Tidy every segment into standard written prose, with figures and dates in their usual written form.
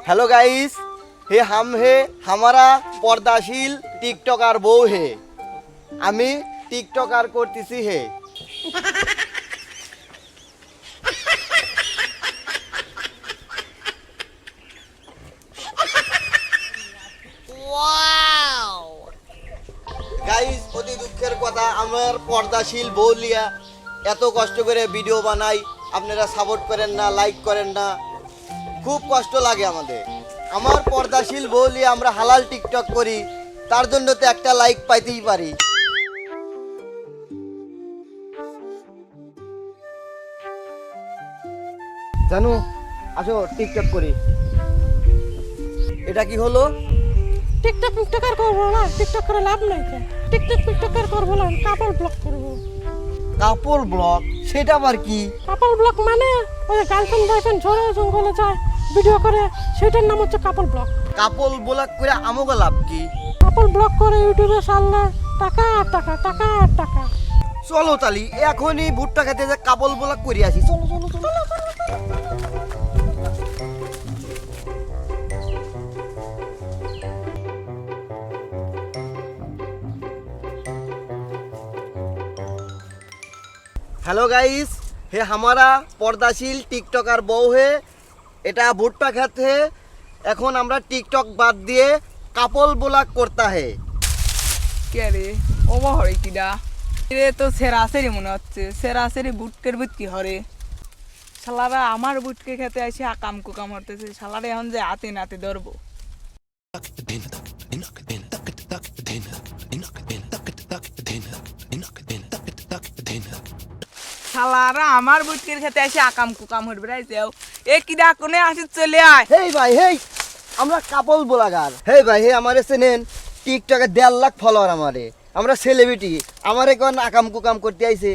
Hello guys, हे हम है हमारा पर्दाशील टिकटकार बউ है। আমি টিকটকার করতেছি হে। গাইস, অতি দুঃখের কথা, আমার পর্দাশীল বউ লিয়া এত কষ্ট করে ভিডিও বানাই, আপনারা সাপোর্ট করেন না, লাইক করেন না, খুব কষ্ট লাগে আমাদের। আমার পর্দাশীল বউ লিয়া আমরা হালাল টিকটক করি, তার জন্য তো একটা লাইক পাইতেই পারি। জানো, আসো টিকটক করি। এটা কি হলো? টিকটকার করবো না, টিকটক করে লাভ নাই। টিকটকার করবো না, কাপল ব্লগ করবো। কাপল ব্লগ? সেটা আবার কি? কাপল ব্লগ মানে ওই গার্লফ্রেন্ড বয়ফ্রেন্ড ঝড়ে জঙ্গলে যায় ভিডিও করে, সেটার নাম হচ্ছে কাপল ব্লগ। কাপল ব্লগ করে আমাকে লাভ কি? কাপল ব্লগ করে ইউটিউবে ছাড়লে টাকা আর টাকা, টাকা আর টাকা। চলো তালি এখনই ভুট্টা খেতে যে কাপল ব্লগ করে আসি। চলো চলো চলো। हेलो गाइस, हे हमारा पर्दाशील टिकटकार बউ है। এটা ভুট্টা খেতে है। এখন আমরা টিকটক বাদ দিয়ে কাপল ব্লগ করতে है। কে রে ওবা হরে কিডা রে? তো সেরাসেরি মনে হচ্ছে, সেরাসেরি বুটকের বুটকি হরে। শালারা আমার বুটকে খেতে আসে আকাম কুকাম হরতেছে। শালারা এখন যে হাতে নাতে ধরবো। শালারা আমার বুটকের খেতে আসে আকাম কুকাম হরবে রাইছেও। এ কিডা কোনে আসি চলে আয়। হেই ভাই হেই, আমরা কাপল ব্লগার। হেই ভাই হে, আমারে চেনেন? টিকটকে 1.5 লাখ ফলোয়ার আমারে। আমরা সেলিব্রিটি, আমারে কোন আকাম কুকাম করতে আইছে।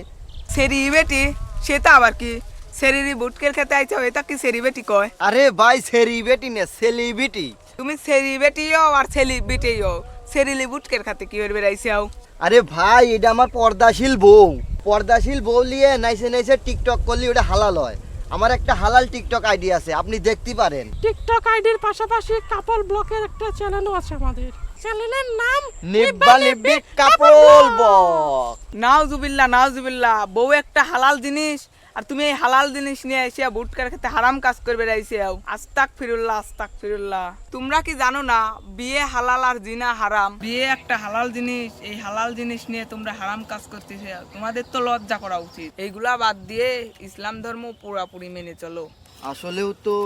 সেরি বেটি সেটা আবার কি? সেরিরি বুটকের খেতে আইছে এটা কি সেরি বেটি কয়? আরে ভাই সেলিব্রিটি না, সেলিব্রিটি। তুমি সেলিব্রিটিও আর সেলিব্রিটিও, সেরিলি বুটকের খাতে কি করবে রাইছাও? আরে ভাই এটা আমার পর্দাশীল বউ। পর্দাশীল বউ লিয়ে নাইসে নাইসে টিকটক করলে ওটা হালাল হয়। আমার একটা হালাল টিকটক আইডি আছে, আপনি দেখতে পারেন। টিকটক আইডির পাশাপাশি কাপল ব্লগের একটা চ্যানেলও আছে আমাদের। চ্যানেলের নাম নিব্বা নিব্বি কাপল ব্লগ। নাউজুবিল্লাহ, বউ একটা হালাল জিনিস আর তুমি এই হালাল জিনিস নিয়ে এসে বুটকার খেতে হারাম কাজ করবে রাইছাও। আস্তাগফিরুল্লাহ। তোমরা কি জানো না বিয়ে হালাল আর জিনা হারাম? বিয়ে একটা হালাল জিনিস, এই হালাল জিনিস নিয়ে তোমরা হারাম কাজ করতেছো। তোমাদের তো লজ্জা করা উচিত। এইগুলা বাদ দিয়ে ইসলাম ধর্ম পুরোপুরি মেনে চলো। আসলেও তো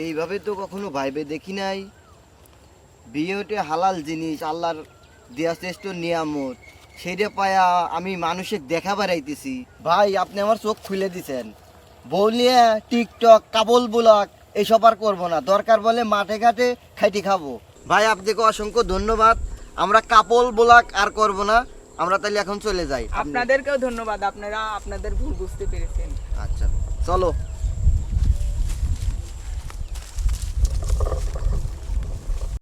এইভাবে তো কখনো ভাইবে দেখি নাই। বিয়ে ওটা হালাল জিনিস, আল্লাহর দেয়া শ্রেষ্ঠ নিয়ামত, সেইটা পায়া আমি মানুষের দেখা বেড়াইতেছি। ভাই আপনি আমার চোখ খুলে দিছেন। বউ নিয়ে টিকটক কাপল ব্লগ এইসব আর করবো না, দরকার বলে মাঠে ঘাটে খাইটি খাবো। ভাই আপনাকে অসংখ্য ধন্যবাদ। আমরা কাপল ব্লগ আর করবো না, আমরা তাহলে এখন চলে যাই। আপনাদেরকেও ধন্যবাদ, আপনারা আপনাদের ভুল বুঝতে পেরেছেন। আচ্ছা চলো।